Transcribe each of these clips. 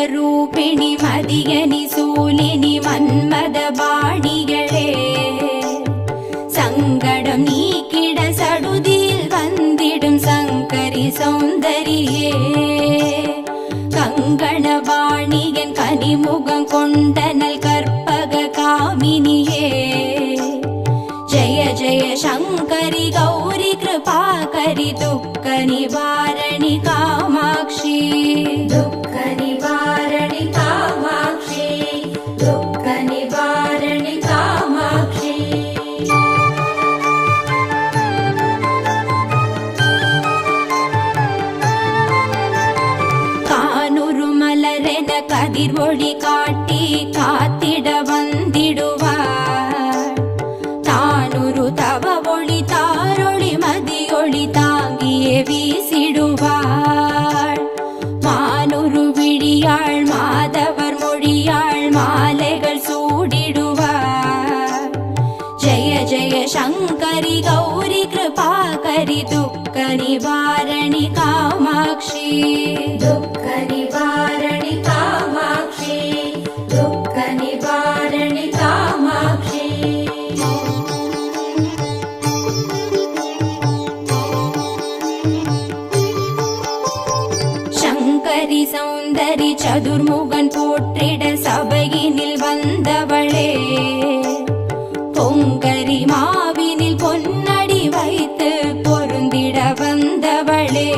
ರೂಪಿಣಿ ಮದಿಯನಿ ಸೂಲಿನಿ ಮನ್ಮದ ಬಾಣಿಗಳೇ சங்கடம் நீக்கிட சடுதியில் வந்திடும் சங்கரி சௌந்தரியே கங்கணவாணியன் கனிமுகம் கொண்டனல் கற்பக காமினியே ஜய ஜய சங்கரி கௌரி கிருபாகரி துக்க நிவாரணி காமாட்சி துக்க நிவாரணி காமாட்சி துக்க நிவாரணி காமாட்சி கானுரு மலரென கதிர் ஒளி காட்டி காத்திட வந்திடுவார் தானுரு தவ ஒளி தாரொளி மதியொளி தாங்கியே வீசிடுவார் மானுரு விழியாள் மாதவர் மொழியாள் மாலைகள் சூடிடுவார் ஜய ஜய சங்கரி கௌரி கிருபாகரி துக்க நிவாரணி காமாட்சி துக்க நிவாரணி காமாட்சி துக்க நிவாரணி காமாட்சி சங்கரி சௌந்தரி சதுர்முகன் போற்றிட சபையினில் வந்தவளே பொங்கரி மாவினில் பொன்னடி வைத்து பொருந்திட வந்தவளே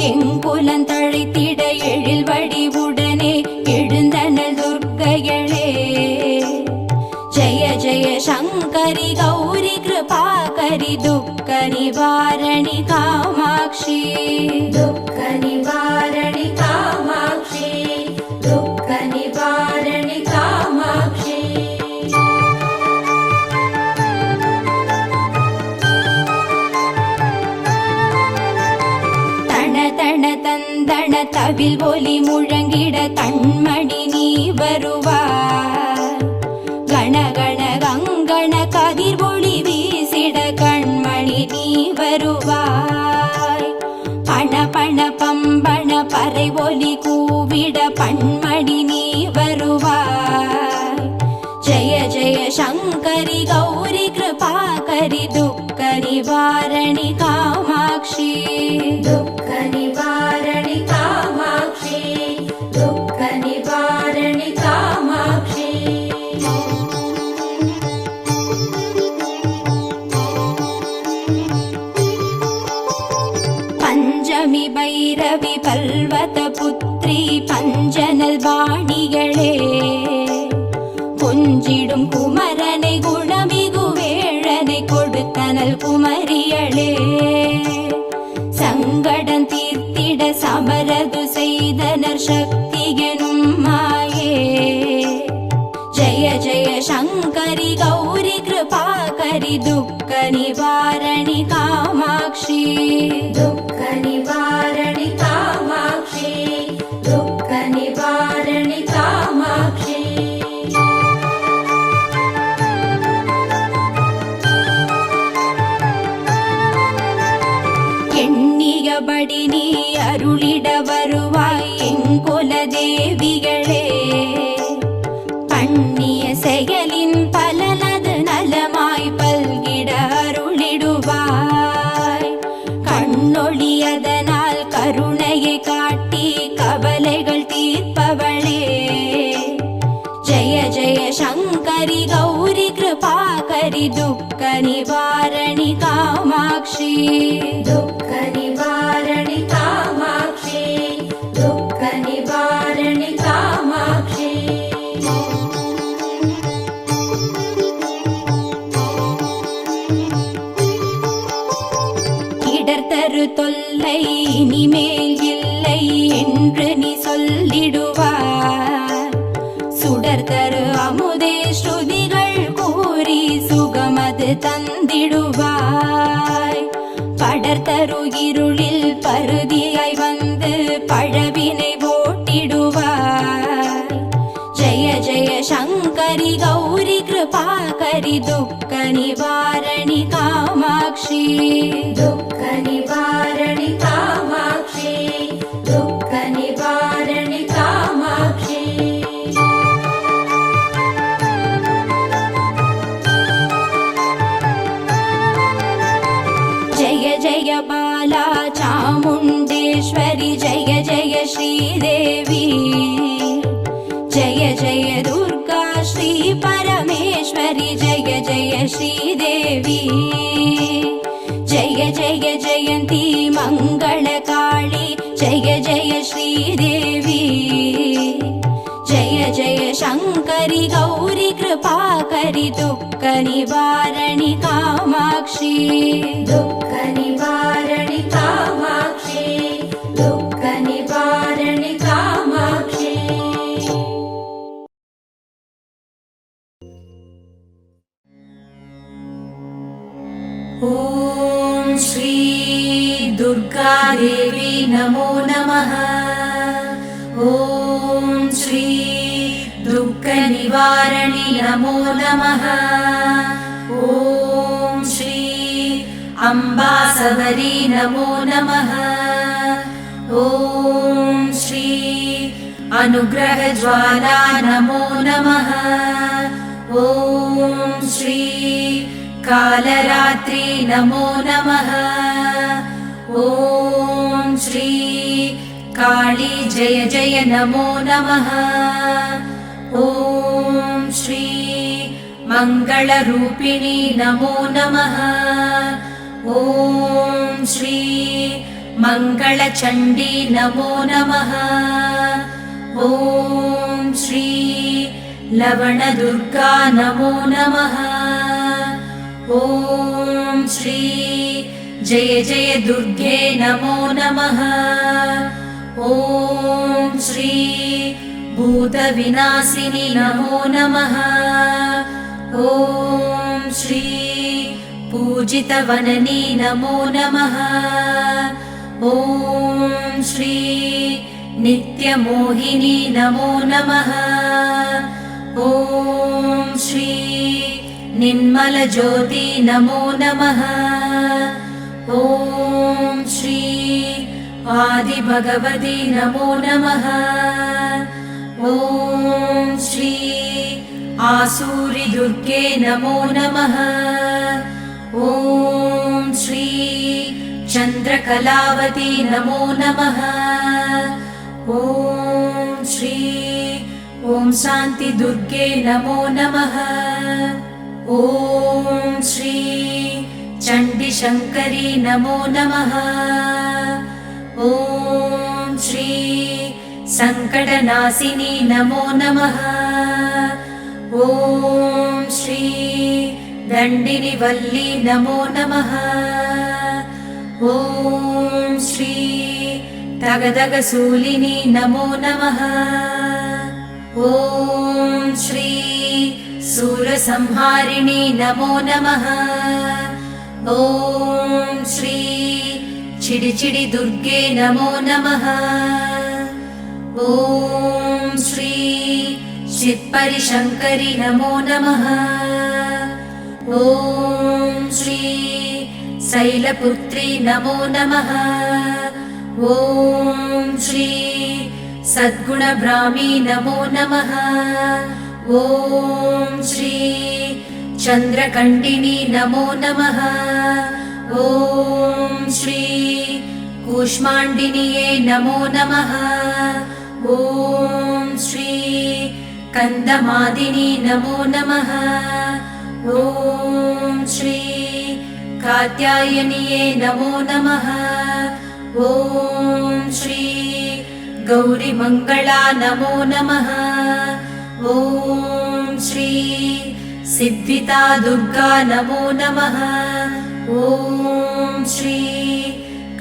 எங்குலன் தழைத்திட எழில் வடிவுடனே எழுந்தனல் துர்க்கைகளே ஜய ஜய சங்கரி கௌரி கிருபாகரி துக்க நிவாரணி காமாட்சி துக்க நிவாரணி காமாட்சி துக்க நிவாரணி காமாட்சி தன தந்தன தவில் ஒலி முழங்கிட கண்மணி நீ வருவார் கணகண கங்கண கதிர் ஒளி வீசிட கண்மணி நீ வருவாய் பண பண பம்பண பறை ஒலி கூவிட பண்மணி நீ வருவாய் ஜய ஜய சங்கரி கௌரி கிருபாகரி துக்க நிவாரணி காமாட்சி துக்க நிவாரணி காமாட்சி துக்க நிவாரணி காமாட்சி பஞ்சமி பைரவி பல்வத புத்ரி பஞ்சனல் வாணிகளே கொஞ்சிடும் குமரனை குணமிகு வேழனை கொடுத்தனல் குமரியளே சங்கடம் தீர்த்திட சமரது செய்தனர் சக்தி எனும் மாயே ஜய ஜய சங்கரி கௌரி கிருபாகரி துக்க நிவாரணி காமாட்சி துக்க நிவாரணி காமாட்சி துக்க நிவாரணி காமாட்சி எண்ணியபடி நீ அருளிட வருவாய் எங்குல தேவிகளே பண்ணிய செயலின் பலனது நலமாய் பல்கிட அருளிடுவாய் கண்ணொளி அதனால் கருணையை காட்டி கவலைகள் தீர்ப்பவளே ஜய ஜய சங்கரி கௌரி கிருபாகரி துக்க நிவாரணி காமாட்சி துக்க நிவாரணி காமாட்சி துக்க நிவாரணி காமாட்சி இடர்தரு தொல்லை இனிமேல் இல்லை என்று நீ சொல்லிடுவார் சுடர்தரு அமுதே ஸ்ருதிகள் கூறி சுகமது தந்திடுவாய் படர்தரு இருளில் பருதியாய் வந்து பழவினை जय शङ्करि गौरि कृपाकरि दुःख निवारणि कामाक्षि दुःख निवारणि कामाक्षि दुःख निवारणि कामाक्षि जय जय बाला चामुण्डेश्वरि जय जय श्रीदेवी जय जय दुर्गा श्री परमेश्वरि जय जय श्रीदेवी जय जय जयन्ती मङ्गलकाळी जय जय श्रीदेवी जय जय शङ्करि गौरि कृपाकरि दुःख निवारणि कामाक्षि दुःख निवारणि कामाक्षि दुःख निवारणि कामाक्षि ॐ श्री दुर्गा देवी नमो नमः। ॐ श्री दुःख निवारणि नमो नमः। ॐ श्री अम्बा सबरी नमो नमः। ॐ श्री अनुग्रह ज्वाला नमो नमः। ॐ श्री कालरात्रि नमो नमः। ॐ श्री काली जय जय नमो नमः। ॐ श्री मङ्गलरूपिणी नमो नमः। ॐ श्री मङ्गलचण्डी नमो नमः। ॐ श्री लवणदुर्गा नमो नमः। ॐ श्री जय जय दुर्गे नमो नमः। ॐ श्री भूतविनाशिनी नमो नमः। ॐ श्री पूजितवननी नमो नमः। ॐ श्री नित्यमोहिनी नमो नमः। ॐ श्री निर्मलज्योति नमो नमः। ॐ श्री आदिभगवती नमो नमः। ॐ श्री आसूरि दुर्गे नमो नमः। ॐ श्री चन्द्रकलावती नमो नमः। ॐ श्री ॐ शान्ति दुर्गे नमो नमः। ॐ श्री चण्डीशङ्करी नमो नमः। ॐ श्री सङ्कटनाशिनी नमो नमः। ॐ श्री दण्डिनिवल्ली नमो नमः। ॐ श्री तगदगशूलिनी नमो नमः। ॐ श्री सूरसंहारिणी नमो नमः। ॐ श्री चिडिचिडि दुर्गे नमो नमः। ॐ श्री चित्परिशङ्करि नमो नमः। ॐ श्री शैलपुत्री नमो नमः। ॐ श्री सद्गुणब्राह्मी नमो नमः। ॐ श्री चन्द्रकण्डिनी नमो नमः। ॐ श्री कूष्माण्डिन्ये नमो नमः। ॐ श्री कन्दमादिनी नमो नमः। ॐ श्री कात्यायन्ये नमो नमः। ॐ श्री गौरीमङ्गला नमो नमः। ॐ श्री सिद्धिता दुर्गा नमो नमः। ॐ श्री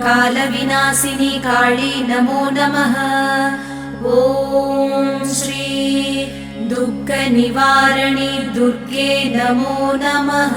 कालविनाशिनी काली नमो नमः। ॐ श्री दुःखनिवारिणी दुर्गे नमो नमः।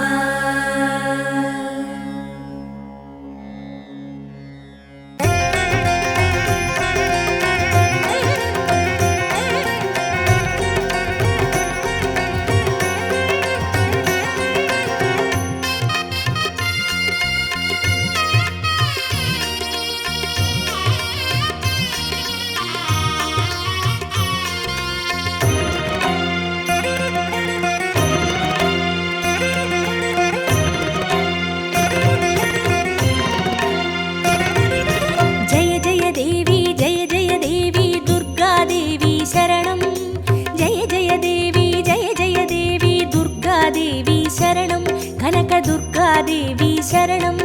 दुर्गादेवी शरणं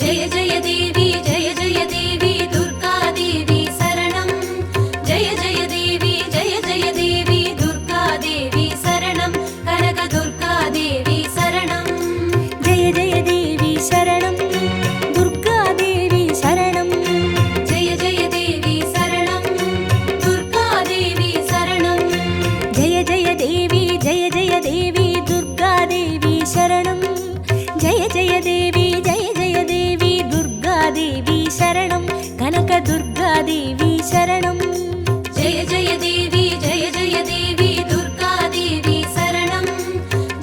जय जय देवी जय जय देवी दुर्गा देवी शरणं जय जय देवी दुर्गा देवी शरणं कनक दुर्गा देवी शरणं जय जय देवी शरणं दुर्गादेवी शरणं जय जय देवी शरणं दुर्गा देवी शरणं जय जय देवी दुर्गादेवी शरणं जय जय देवी दुर्गादेवी शरणं कनक दुर्गादेवी शरणं जय जय देवी दुर्गा देवी शरणं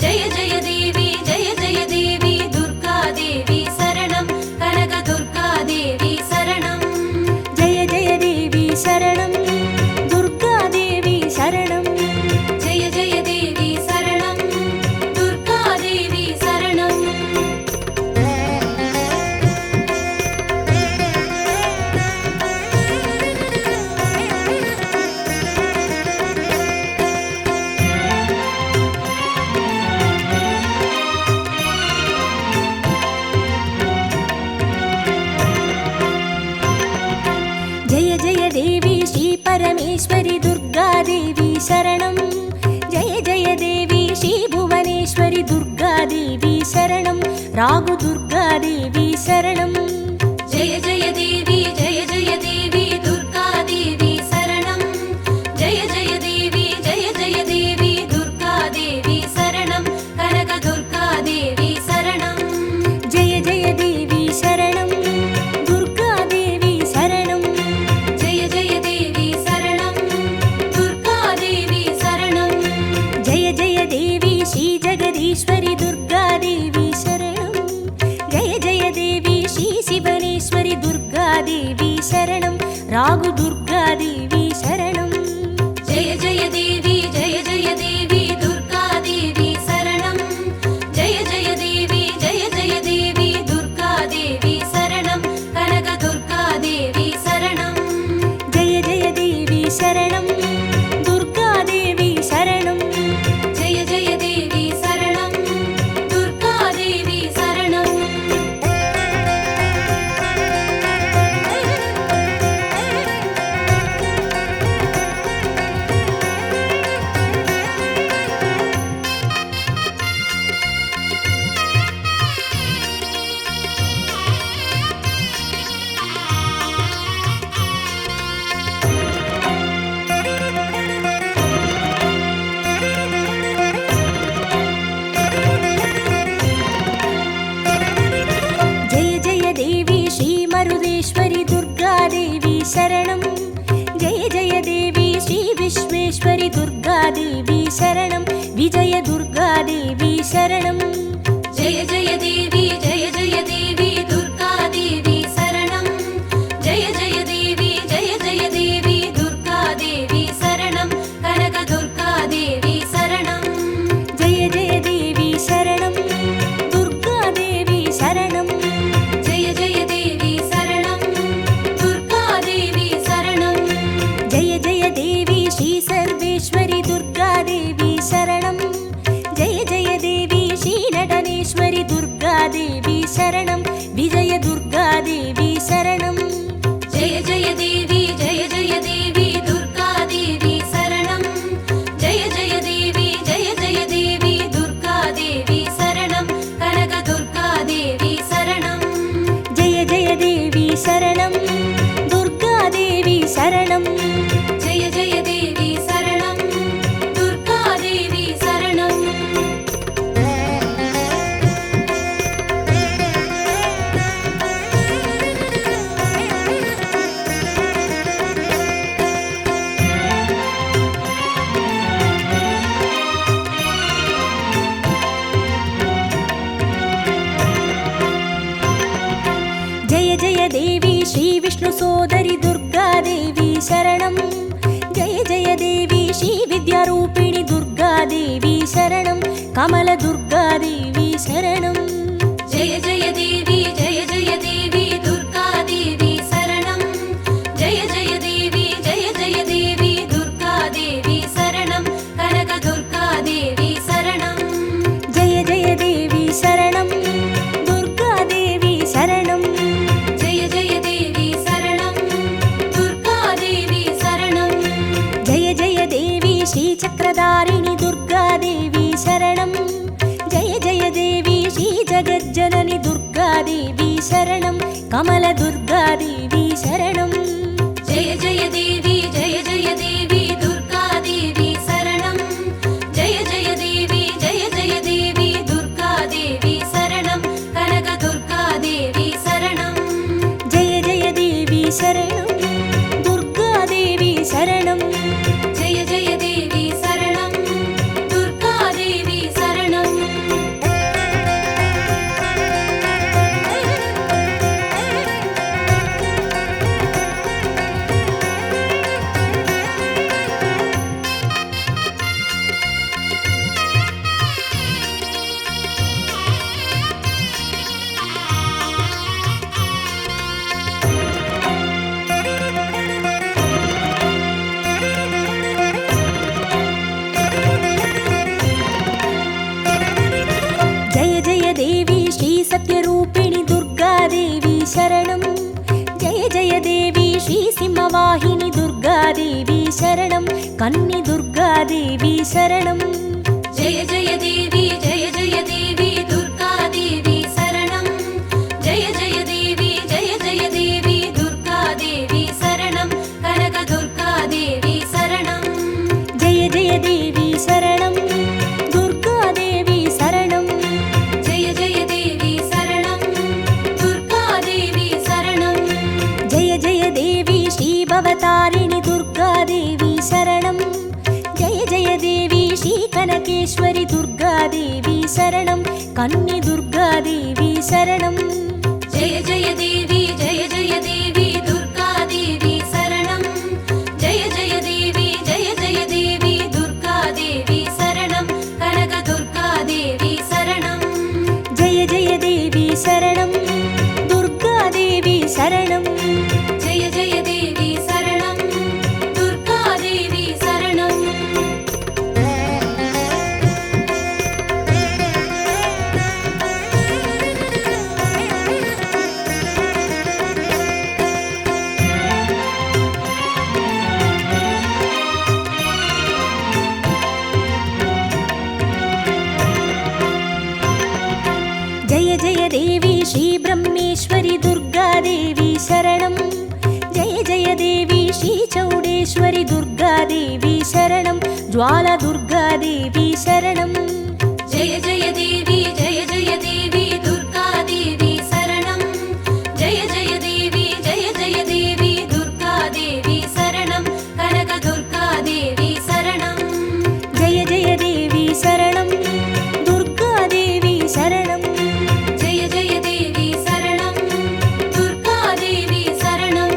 जय जय देवी दुर्गा देवी शरणं कनक दुर्गा देवी शरणं जय जय देवी शरणं दुर्गादेवी शरणं जय जय देवी शरणं दुर्गा देवी शरणं जय जय देवी श्री परमेश्वरी दुर्गादेवी शरणं जय जय देवी श्री भुवनेश्वरी दुर्गादेवी शरणं रागु दुर्गादेवी शरणं जय जय देवी दुर्गा देवी शरणं जय जय देवी दुर्गा देवी शरणं कनक दुर्गा देवी शरणं जय जय देवी शरणं दुर्गादेवी शरणं जय जय देवी शरणं दुर्गा देवी शरणं जय जय देवी श्री जगदीश्वरी दुर्गादेवी शरणं जय जय देवी श्री शिवनेश्वरी दुर्गादेवी शरणं रागु दुर्गादेवी शरणं जय जय देवी दुर्गा देवी शरणं जय जय देवी दुर्गा देवी शरणं कनक दुर्गा देवी शरणं जय जय देवी शरणं दुर्गादेवी शरणं जय जय देवी शरणं दुर्गा देवी शरणं जय जय देवी श्री मरुदेश्वरी दुर्गादेवी शरणं जय जय देवी श्री विश्वेश्वरी दुर्गादेवी शरणं विजय दुर्गादेवी शरणं जय जय देवी दुर्गा देवी शरणं जय जय देवी दुर्गा देवी शरणं कनक दुर्गा देवी शरणं जय जय देवी शरणं दुर्गादेवी शरणं जय जय देवी शरणं दुर्गा देवी शरणं जय जय देवी श्री सर्वेश्वरी दुर्गादेवी शरणं जय जय देवी श्री नटनेश्वरी दुर्गादेवी शरणं विजय दुर्गादेवी शरणं जय जय देवी दुर्गा देवी शरणं जय जय देवी दुर्गा देवी शरणं कनक दुर्गा देवी शरणं जय जय देवी शरणं दुर्गादेवी शरणं जय जय देवी शरणं दुर्गा देवी शरणं जय जय देवी श्री विष्णु सोदरी दुर्गादेवी शरणं जय जय देवी श्री विद्यारूपिणी दुर्गादेवी शरणं कमल दुर्गादेवी शरणं जय जय देवी दुर्गा देवी शरणं जय जय देवी दुर्गा देवी शरणं कनक दुर्गा देवी शरणं जय जय देवी शरणं जगज्जननि दुर्गादेवी शरणं कमलदुर्गादेवी शरणं जय जय देवी जय जय देवी दुर्गा देवी शरणं जय जय देवी दुर्गा देवी शरणं कनक दुर्गा देवी शरणं जय जय देवी शरणं दुर्गादेवी शरणं जय जय देवी शरणं दुर्गा देवी शरणं जय जय देवी श्री सत्यरूपिणि दुर्गादेवी शरणं जय जय देवी श्री सिंहवाहिनी दुर्गादेवी शरणं कन्नि दुर्गादेवी शरणं जय जय देवी दुर्गा देवी शरणं जय जय देवी दुर्गा देवी शरणं कनक दुर्गा देवी शरणं जय जय देवी शरणं दुर्गादेवी शरणं जय जय देवी शरणं दुर्गा देवी शरणं जय जय देवी श्रीभवतारिणि दुर्गादेवी शरणं जय जय देवी श्रीकनकेश्वरि दुर्गादेवी शरणं कन्नि दुर्गादेवी शरणं जय जय देवी दुर्गा देवी शरणं जय जय देवी दुर्गा देवी शरणं कनक दुर्गा देवी शरणं जय जय देवी शरणं दुर्गादेवी शरणं जय जय देवी शरणं दुर्गा देवी शरणं जय जय देवी श्रीब्रह्मेश्वरि दुर्गादेवी शरणं जय जय देवी श्रीचौडेश्वरि दुर्गादेवी शरणं ज्वालदुर्गादेवी शरणं जय जय देवी दुर्गा देवी शरणं जय जय देवी दुर्गा देवी शरणं कनक दुर्गा देवी शरणं जय जय देवी शरणं दुर्गादेवी शरणं जय जय देवी शरणं दुर्गा देवी शरणं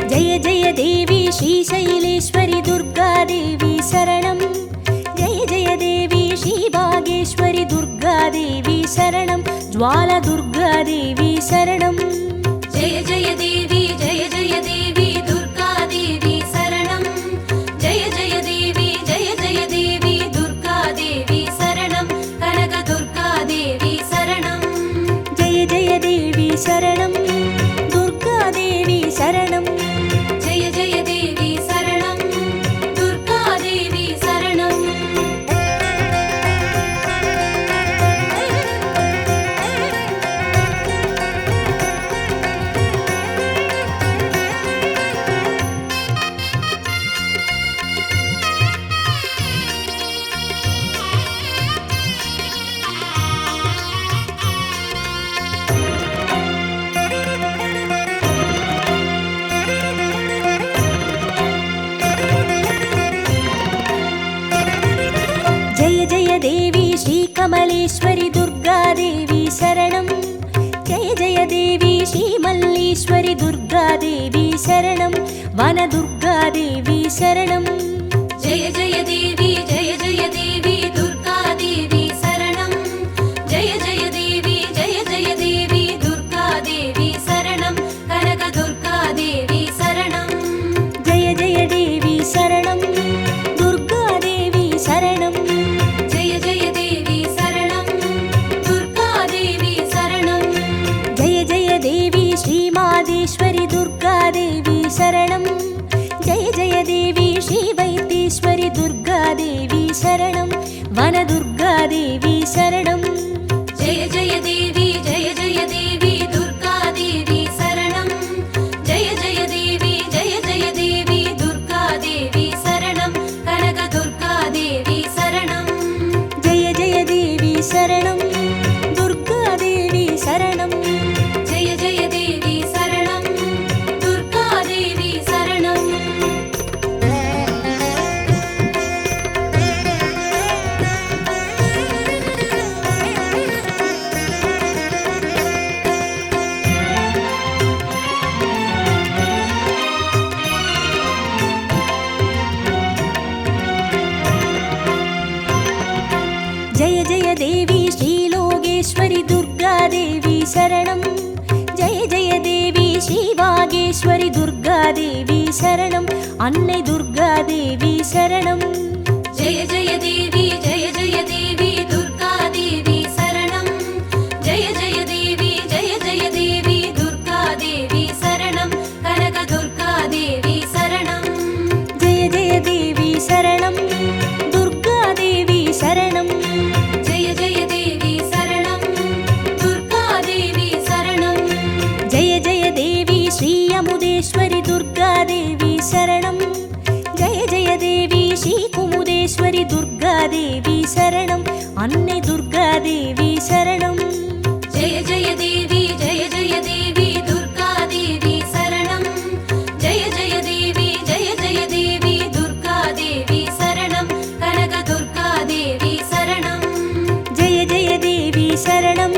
जय जय देवी श्रीशैलेश्वरि दुर्गादेवी शरणं जय जय देवी श्रीभागेश्वरि दुर्गादेवी शरणं ज्वालदुर्गादेवी शरणं जय जय देवी दुर्गा देवी शरणं जय जय देवी दुर्गा देवी शरणं कनक दुर्गा देवी शरणं जय जय देवी शरणं दुर्गादेवी शरणं जय जय देवी शरणं दुर्गा देवी शरणं जय जय देवी श्रीकमलेश्वरि दुर्गादेवी शरणं जय जय देवी श्रीमल्लीश्वरि दुर्गादेवी शरणं वनदुर्गादेवी शरणं जय जय देवी दुर्गा देवी शरणं जय जय देवी दुर्गा देवी शरणं कनक दुर्गा देवी शरणं जय जय देवी शरणं दुर्गादेवी शरणं जय जय देवी शरणं दुर्गा देवी शरणं जय जय देवी श्रीमादेश्वरि दुर्गादेवी शरणं जय जय देवी श्रीवैद्येश्वरि दुर्गादेवी शरणं वनदुर्गादेवी शरणं जय जय देवी जय जय देवी श्रीलोकेश्वरि दुर्गादेवी शरणं जय जय देवी श्रीवागेश्वरि दुर्गादेवी शरणं अन्नै दुर्गादेवी शरणं जय जय देवी दुर्गादेवी शरणं जय जय देवी दुर्गादेवी शरणं कनकदुर्गादेवी शरणं जय जय देवी शरणं दुर्गादेवी शरणं जय जय देवी शरणं दुर्गादेवी शरणं जय जय देवी श्रीयमुदेश्वरि दुर्गादेवी शरणं जय जय देवी श्रीकुमुदेश्वरि दुर्गादेवी शरणं अन्नै दुर्गादेवी शरणं जय जय देवी दुर्गादेवी शरणं जय जय देवी दुर्गादेवी शरणं कनकदुर्गादेवी शरणं जय जय देवी शरणं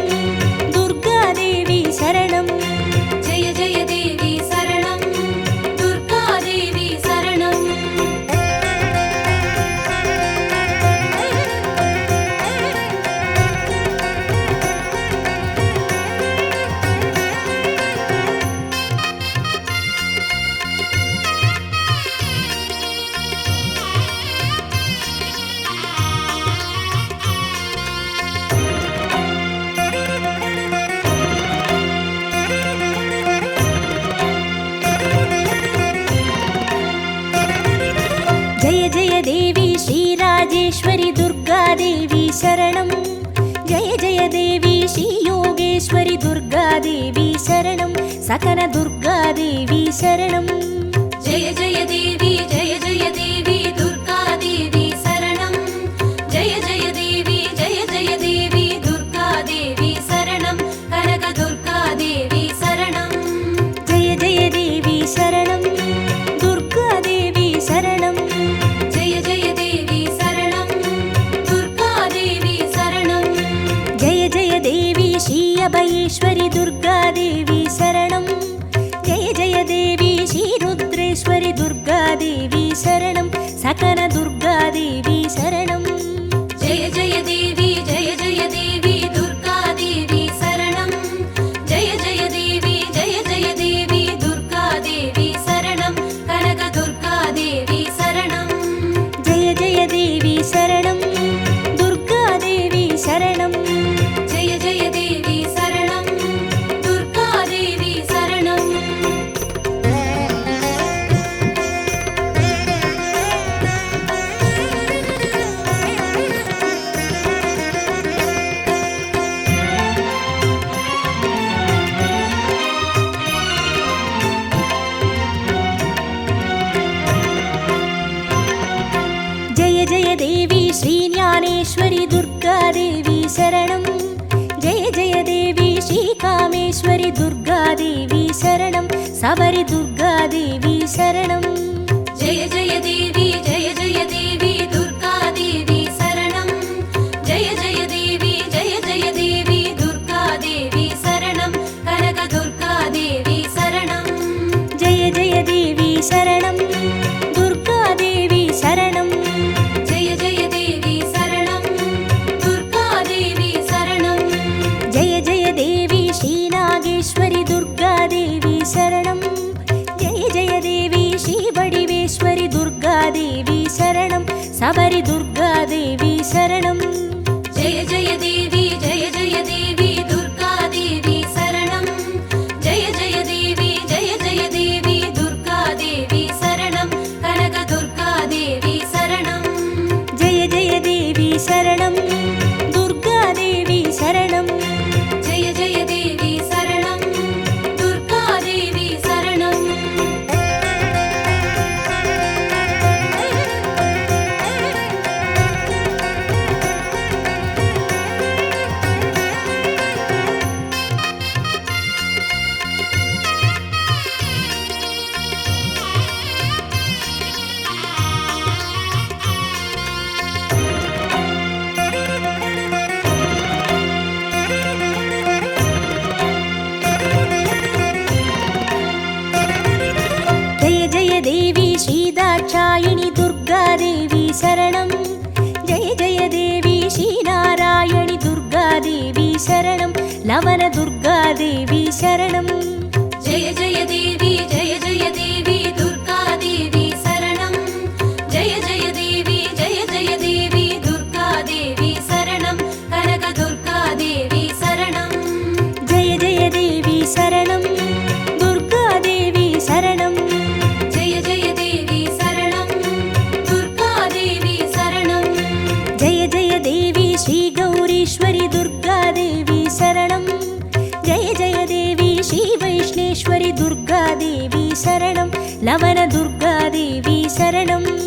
दुर्गादेवी शरणं जय जय देवी शरणं दुर्गादेवी शरणं जय जय देवी श्रीराजेश्वरि दुर्गादेवी शरणं जय जय देवी श्रीयोगेश्वरि दुर्गादेवी शरणं सकल दुर्गादेवी शरणं जय जय देवी दुर्गादेवी शरणं जय जय देवी दुर्गादेवी शरणं कनकदुर्गादेवी शरणं जय जय देवी शरणं दुर्गादेवी शरणं जय जय देवी शरणं दुर्गादेवी शरणं जय जय देवी श्रीअभयेश्वरि दुर्गादेवी शरणं जय जय देवी श्रीरुद्रेश्वरि दुर्गादेवी शरणं सकल दुर्गादेवी शरणं जय जय देवी दुर्गादेवी शरणं जय जय देवी दुर्गादेवी शरणं कनकदुर्गादेवी शरणं जय जय देवी शरणं दुर्गादेवी शरणं जय जय देवी शरणं दुर्गादेवी शरणं जय जय देवी श्रीज्ञानेश्वरि दुर्गादेवी शरणं जय जय देवी श्रीकामेश्वरि दुर्गादेवी शरणं सबरि दुर्गादेवी शरणं जय जय देवी दुर्गादेवी शरणं जय जय देवी दुर्गादेवी शरणं कनकदुर्गादेवी शरणं जय जय देवी शरणं दुर्गादेवी शरणं जय जय देवी शरणं दुर्गादेवी शरणं जय जय देवी श्रीनागेश्वरि दुर्गादेवी शरणं जय जय देवी श्रीवडिवेश्वरि दुर्गादेवी शरणं सबरि दुर्गादेवी शरणं जय जय देवी दुर्गादेवी शरणं जय जय देवी दुर्गादेवी शरणं कनकदुर्गादेवी शरणं जय जय देवी शरणं दुर्गादेवी शरणं जय जय देवी शरणं दुर्गादेवी शरणं देवी श्रीदाक्षायिणी दुर्गादेवी शरणं जय जय देवी श्रीनारायणी शरणं लवण दुर्गादेवी शरणं जय जय देवी दुर्गादेवी शरणं जय जय देवी दुर्गादेवी शरणं कनकदुर्गादेवी शरणं जय जय देवी शरणं दुर्गादेवी शरणं जय जय देवी शरणं दुर्गादेवी शरणं जय जय देवी श्रीगौरीश्वरि दुर्गादेवी शरणं जय जय देवी श्रीवैष्णेश्वरि दुर्गादेवी शरणं लवण दुर्गादेवी शरणं